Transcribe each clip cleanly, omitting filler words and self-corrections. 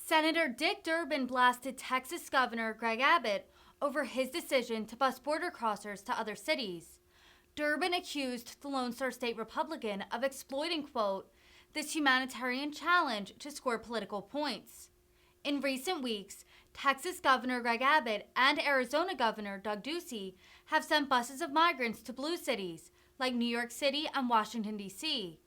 Senator Dick Durbin blasted Texas Governor Greg Abbott over his decision to bus border crossers to other cities. Durbin accused the Lone Star State Republican of exploiting, quote, this humanitarian challenge to score political points. In recent weeks, Texas Governor Greg Abbott and Arizona Governor Doug Ducey have sent buses of migrants to blue cities like New York City and Washington, D.C.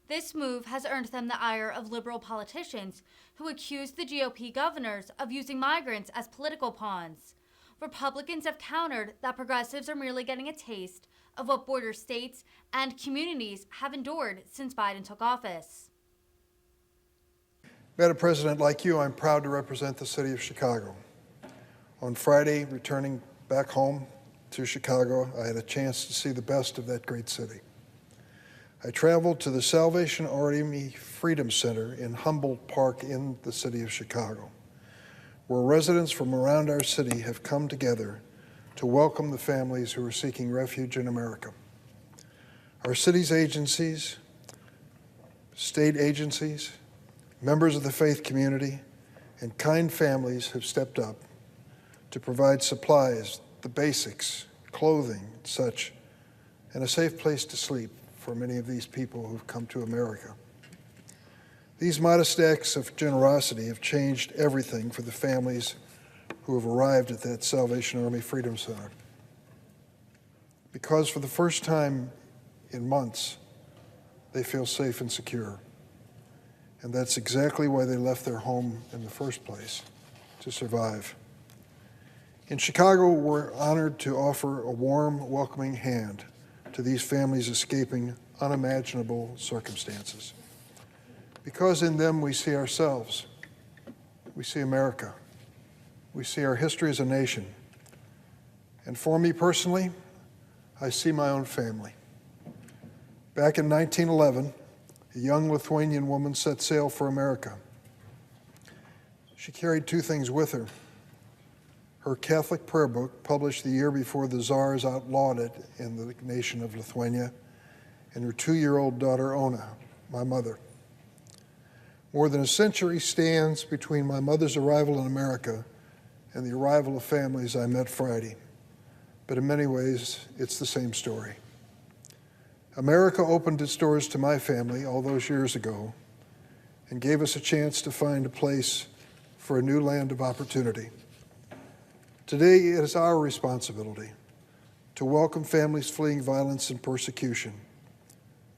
This move has earned them the ire of liberal politicians who accuse the GOP governors of using migrants as political pawns. Republicans have countered that progressives are merely getting a taste of what border states and communities have endured since Biden took office. Madam President, like you, I'm proud to represent the city of Chicago. On Friday, returning back home to Chicago, I had a chance to see the best of that great city. I traveled to the Salvation Army Freedom Center in Humboldt Park in the city of Chicago, where residents from around our city have come together to welcome the families who are seeking refuge in America. Our city's agencies, state agencies, members of the faith community, and kind families have stepped up to provide supplies, the basics, clothing, such, and a safe place to sleep for many of these people who've come to America. These modest acts of generosity have changed everything for the families who have arrived at that Salvation Army Freedom Center. Because for the first time in months, they feel safe and secure. And that's exactly why they left their home in the first place, to survive. In Chicago, we're honored to offer a warm, welcoming hand to these families escaping unimaginable circumstances. Because in them we see ourselves, we see America, we see our history as a nation. And for me personally, I see my own family. Back in 1911, a young Lithuanian woman set sail for America. She carried two things with her: her Catholic prayer book, published the year before the Tsars outlawed it in the nation of Lithuania, and her 2-year-old daughter, Ona, my mother. More than a century stands between my mother's arrival in America and the arrival of families I met Friday. But in many ways, it's the same story. America opened its doors to my family all those years ago and gave us a chance to find a place for a new land of opportunity. Today, it is our responsibility to welcome families fleeing violence and persecution,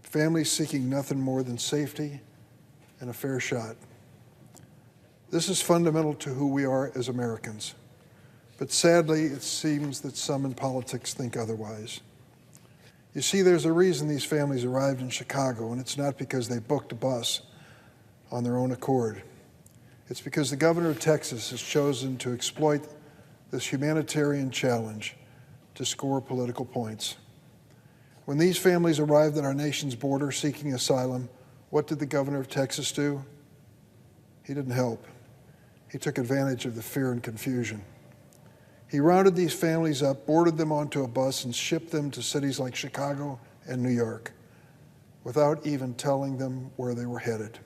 families seeking nothing more than safety and a fair shot. This is fundamental to who we are as Americans, but sadly, it seems that some in politics think otherwise. You see, there's a reason these families arrived in Chicago, and it's not because they booked a bus on their own accord. It's because the governor of Texas has chosen to exploit this humanitarian challenge to score political points. When these families arrived at our nation's border seeking asylum, what did the governor of Texas do? He didn't help. He took advantage of the fear and confusion. He rounded these families up, boarded them onto a bus, and shipped them to cities like Chicago and New York without even telling them where they were headed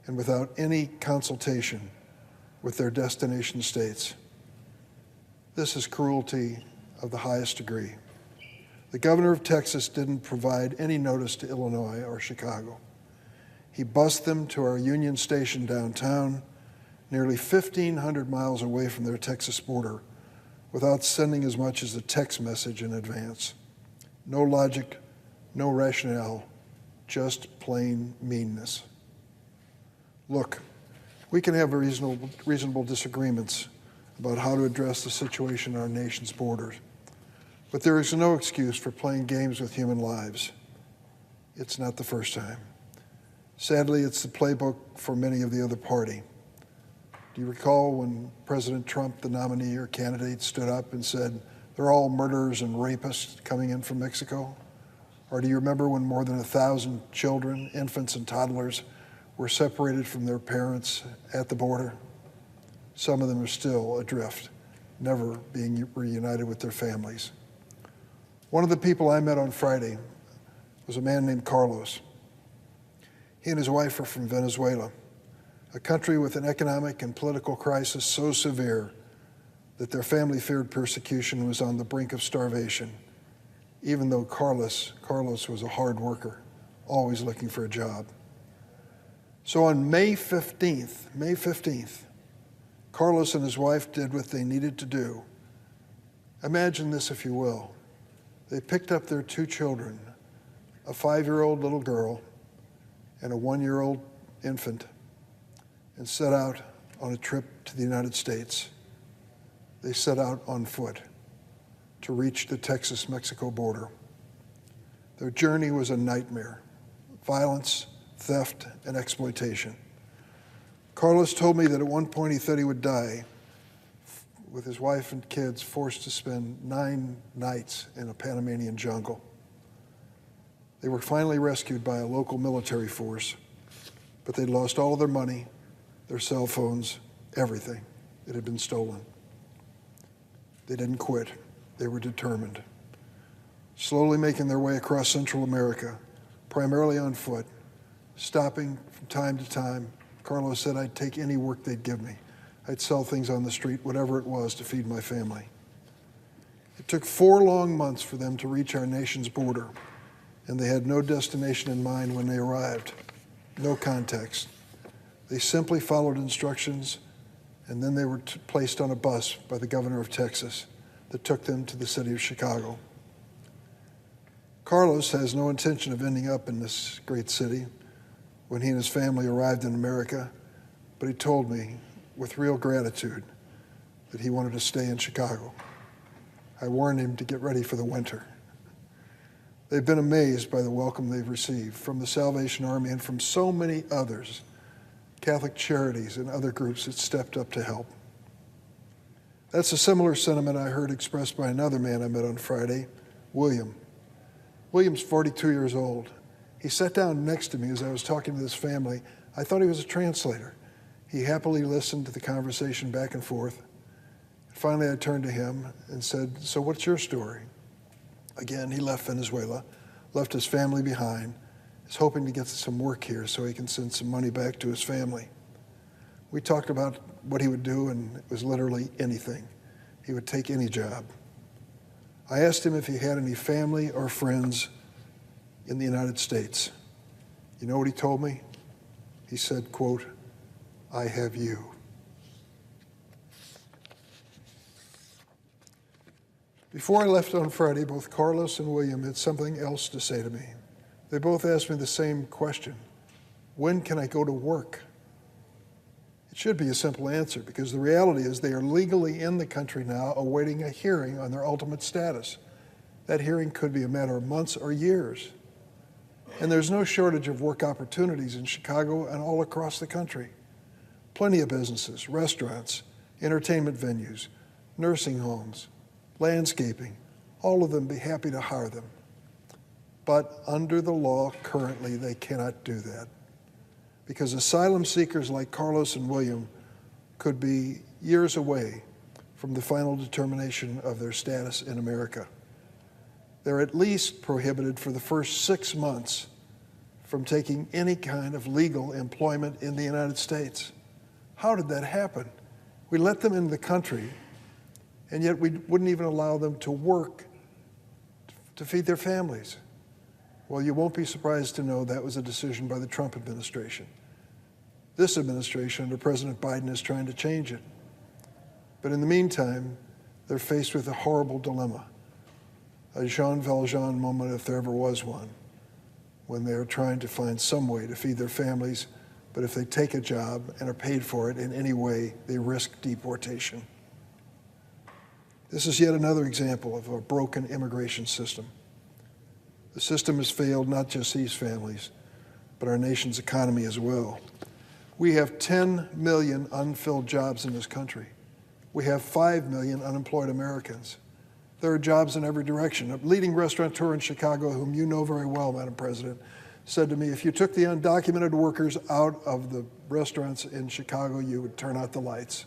and without any consultation with their destination states. This is cruelty of the highest degree. The governor of Texas didn't provide any notice to Illinois or Chicago. He bused them to our Union Station downtown, nearly 1,500 miles away from their Texas border, without sending as much as a text message in advance. No logic, no rationale, just plain meanness. Look, we can have reasonable disagreements about how to address the situation on our nation's borders, but there is no excuse for playing games with human lives. It's not the first time. Sadly, it's the playbook for many of the other party. Do you recall when President Trump, the nominee or candidate, stood up and said, they're all murderers and rapists coming in from Mexico? Or do you remember when more than 1,000 children, infants and toddlers, were separated from their parents at the border? Some of them are still adrift, never being reunited with their families. One of the people I met on Friday was a man named Carlos. He and his wife are from Venezuela, a country with an economic and political crisis so severe that their family feared persecution was on the brink of starvation, even though Carlos was a hard worker, always looking for a job. So on May 15th, Carlos and his wife did what they needed to do. Imagine this, if you will. They picked up their two children, a 5-year-old little girl and a 1-year-old infant, and set out on a trip to the United States. They set out on foot to reach the Texas-Mexico border. Their journey was a nightmare: violence, theft, and exploitation. Carlos told me that at one point he thought he would die, with his wife and kids forced to spend 9 nights in a Panamanian jungle. They were finally rescued by a local military force, but they'd lost all their money, their cell phones, everything. It had been stolen. They didn't quit. They were determined. Slowly making their way across Central America, primarily on foot, stopping from time to time. Carlos said, "I'd take any work they'd give me. I'd sell things on the street, whatever it was, to feed my family." It took 4 long months for them to reach our nation's border, and they had no destination in mind when they arrived, no context. They simply followed instructions, and then they were placed on a bus by the governor of Texas that took them to the city of Chicago. Carlos has no intention of ending up in this great city when he and his family arrived in America, but he told me with real gratitude that he wanted to stay in Chicago. I warned him to get ready for the winter. They've been amazed by the welcome they've received from the Salvation Army and from so many others, Catholic Charities and other groups that stepped up to help. That's a similar sentiment I heard expressed by another man I met on Friday, William. William's 42 years old. He sat down next to me as I was talking to this family. I thought he was a translator. He happily listened to the conversation back and forth. Finally, I turned to him and said, "So what's your story?" Again, he left Venezuela, left his family behind, is hoping to get some work here so he can send some money back to his family. We talked about what he would do, and it was literally anything. He would take any job. I asked him if he had any family or friends in the United States. You know what he told me? He said, quote, "I have you." Before I left on Friday, both Carlos and William had something else to say to me. They both asked me the same question: when can I go to work? It should be a simple answer, because the reality is they are legally in the country now, awaiting a hearing on their ultimate status. That hearing could be a matter of months or years. And there's no shortage of work opportunities in Chicago and all across the country. Plenty of businesses, restaurants, entertainment venues, nursing homes, landscaping, all of them be happy to hire them. But under the law currently, they cannot do that, because asylum seekers like Carlos and William could be years away from the final determination of their status in America. They're at least prohibited for the first 6 months from taking any kind of legal employment in the United States. How did that happen? We let them into the country, and yet we wouldn't even allow them to work to feed their families. Well, you won't be surprised to know that was a decision by the Trump administration. This administration under President Biden is trying to change it. But in the meantime, they're faced with a horrible dilemma, a Jean Valjean moment, if there ever was one, when they're trying to find some way to feed their families, but if they take a job and are paid for it in any way, they risk deportation. This is yet another example of a broken immigration system. The system has failed not just these families, but our nation's economy as well. We have 10 million unfilled jobs in this country. We have 5 million unemployed Americans. There are jobs in every direction. A leading restaurateur in Chicago, whom you know very well, Madam President, said to me, if you took the undocumented workers out of the restaurants in Chicago, you would turn out the lights.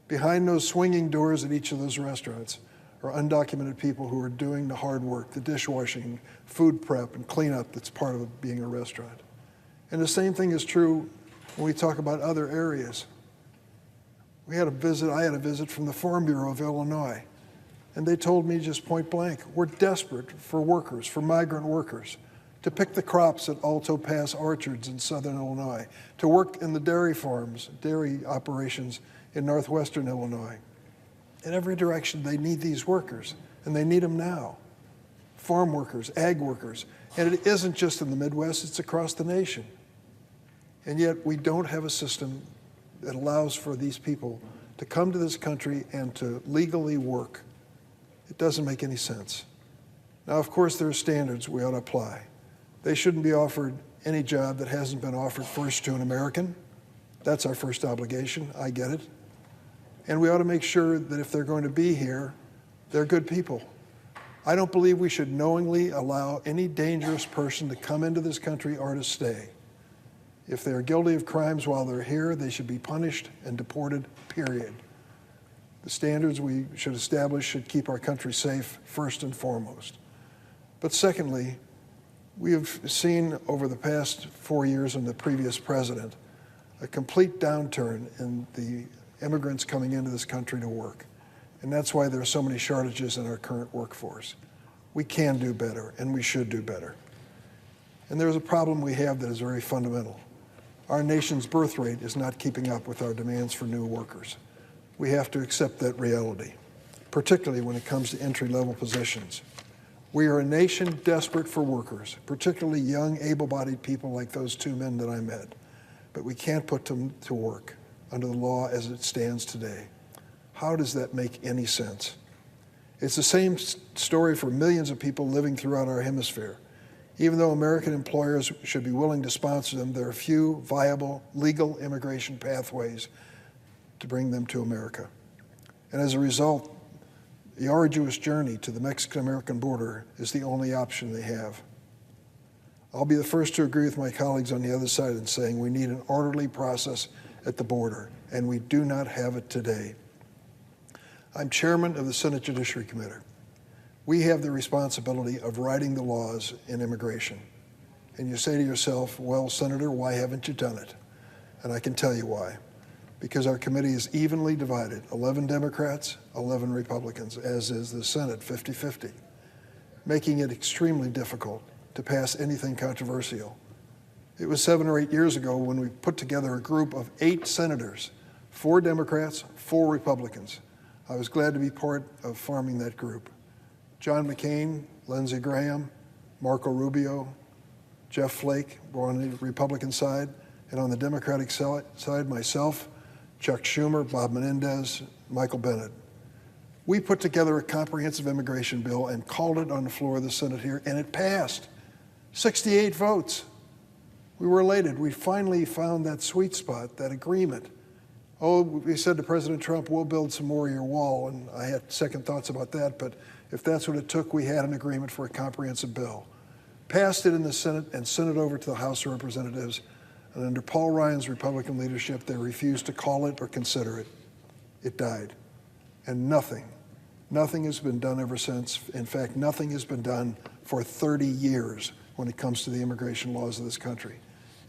Behind those swinging doors at each of those restaurants are undocumented people who are doing the hard work, the dishwashing, food prep, and cleanup that's part of being a restaurant. And the same thing is true when we talk about other areas. I had a visit from the Farm Bureau of Illinois, and they told me just point blank, we're desperate for workers, for migrant workers, to pick the crops at Alto Pass orchards in southern Illinois, to work in the dairy farms, dairy operations in northwestern Illinois. In every direction, they need these workers, and they need them now. Farm workers, ag workers, and it isn't just in the Midwest, it's across the nation. And yet we don't have a system that allows for these people to come to this country and to legally work. It doesn't make any sense. Now, of course, there are standards we ought to apply. They shouldn't be offered any job that hasn't been offered first to an American. That's our first obligation, I get it. And we ought to make sure that if they're going to be here, they're good people. I don't believe we should knowingly allow any dangerous person to come into this country or to stay. If they're guilty of crimes while they're here, they should be punished and deported, period. The standards we should establish should keep our country safe first and foremost. But secondly, we have seen over the past 4 years and the previous president a complete downturn in the immigrants coming into this country to work. And that's why there are so many shortages in our current workforce. We can do better, and we should do better. And there's a problem we have that is very fundamental. Our nation's birth rate is not keeping up with our demands for new workers. We have to accept that reality, particularly when it comes to entry-level positions. We are a nation desperate for workers, particularly young, able-bodied people like those two men that I met. But we can't put them to work under the law as it stands today. How does that make any sense? It's the same story for millions of people living throughout our hemisphere. Even though American employers should be willing to sponsor them, there are few viable legal immigration pathways to bring them to America. And as a result, the arduous journey to the Mexican-American border is the only option they have. I'll be the first to agree with my colleagues on the other side in saying we need an orderly process at the border, and we do not have it today. I'm chairman of the Senate Judiciary Committee. We have the responsibility of writing the laws in immigration. And you say to yourself, well, Senator, why haven't you done it? And I can tell you why. Because our committee is evenly divided, 11 Democrats, 11 Republicans, as is the Senate, 50-50, making it extremely difficult to pass anything controversial. It was 7 or 8 years ago when we put together a group of 8 senators, 4 Democrats, 4 Republicans. I was glad to be part of forming that group. John McCain, Lindsey Graham, Marco Rubio, Jeff Flake were on the Republican side, and on the Democratic side, myself, Chuck Schumer, Bob Menendez, Michael Bennet. We put together a comprehensive immigration bill and called it on the floor of the Senate here, and it passed. 68 votes. We were elated. We finally found that sweet spot, that agreement. Oh, we said to President Trump, we'll build some more of your wall, and I had second thoughts about that, but if that's what it took, we had an agreement for a comprehensive bill. Passed it in the Senate and sent it over to the House of Representatives, and under Paul Ryan's Republican leadership, they refused to call it or consider it. It died. And nothing has been done ever since. In fact, nothing has been done for 30 years when it comes to the immigration laws of this country.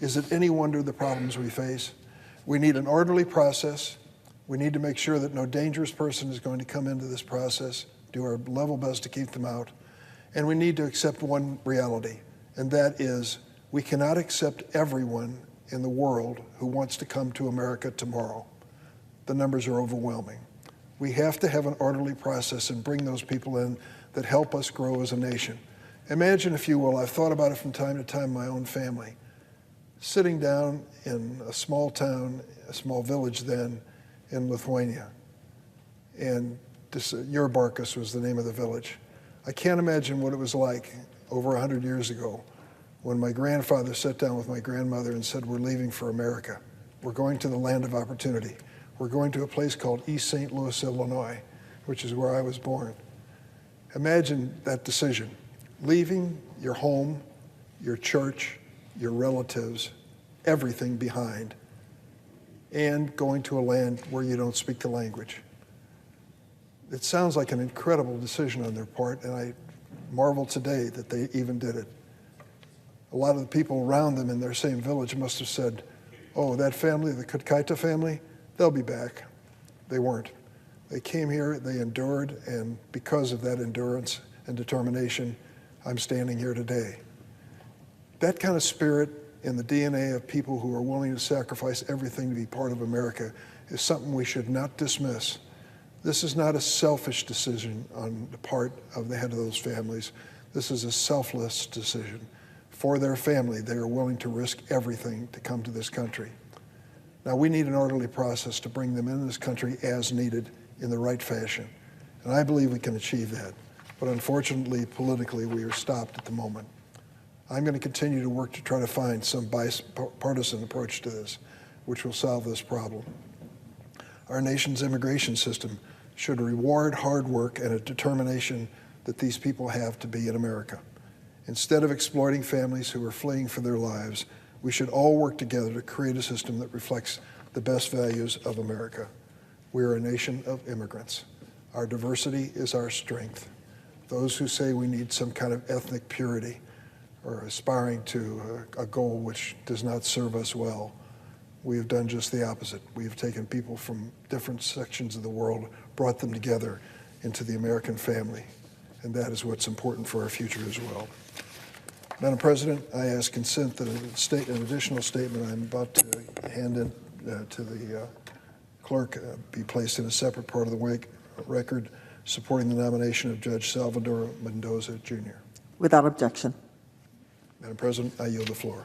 Is it any wonder the problems we face? We need an orderly process. We need to make sure that no dangerous person is going to come into this process, do our level best to keep them out. And we need to accept one reality, and that is we cannot accept everyone in the world who wants to come to America tomorrow. The numbers are overwhelming. We have to have an orderly process and bring those people in that help us grow as a nation. Imagine, if you will, I've thought about it from time to time in my own family, sitting down in a small town, a small village then, in Lithuania. And Jurbarkas was the name of the village. I can't imagine what it was like over 100 years ago when my grandfather sat down with my grandmother and said, we're leaving for America. We're going to the land of opportunity. We're going to a place called East St. Louis, Illinois, which is where I was born. Imagine that decision, leaving your home, your church, your relatives, everything behind, and going to a land where you don't speak the language. It sounds like an incredible decision on their part, and I marvel today that they even did it. A lot of the people around them in their same village must have said, oh, that family, the Kutkaita family, they'll be back. They weren't. They came here, they endured, and because of that endurance and determination, I'm standing here today. That kind of spirit in the DNA of people who are willing to sacrifice everything to be part of America is something we should not dismiss. This is not a selfish decision on the part of the head of those families. This is a selfless decision. For their family, they are willing to risk everything to come to this country. Now, we need an orderly process to bring them into this country as needed in the right fashion. And I believe we can achieve that. But unfortunately, politically, we are stopped at the moment. I'm going to continue to work to try to find some bipartisan approach to this, which will solve this problem. Our nation's immigration system should reward hard work and a determination that these people have to be in America. Instead of exploiting families who are fleeing for their lives, we should all work together to create a system that reflects the best values of America. We are a nation of immigrants. Our diversity is our strength. Those who say we need some kind of ethnic purity are aspiring to a goal which does not serve us well. We have done just the opposite. We have taken people from different sections of the world, brought them together into the American family, and that is what's important for our future as well. Madam President, I ask consent that an additional statement I'm about to hand in to the clerk be placed in a separate part of the record supporting the nomination of Judge Salvador Mendoza, Jr. Without objection. Madam President, I yield the floor.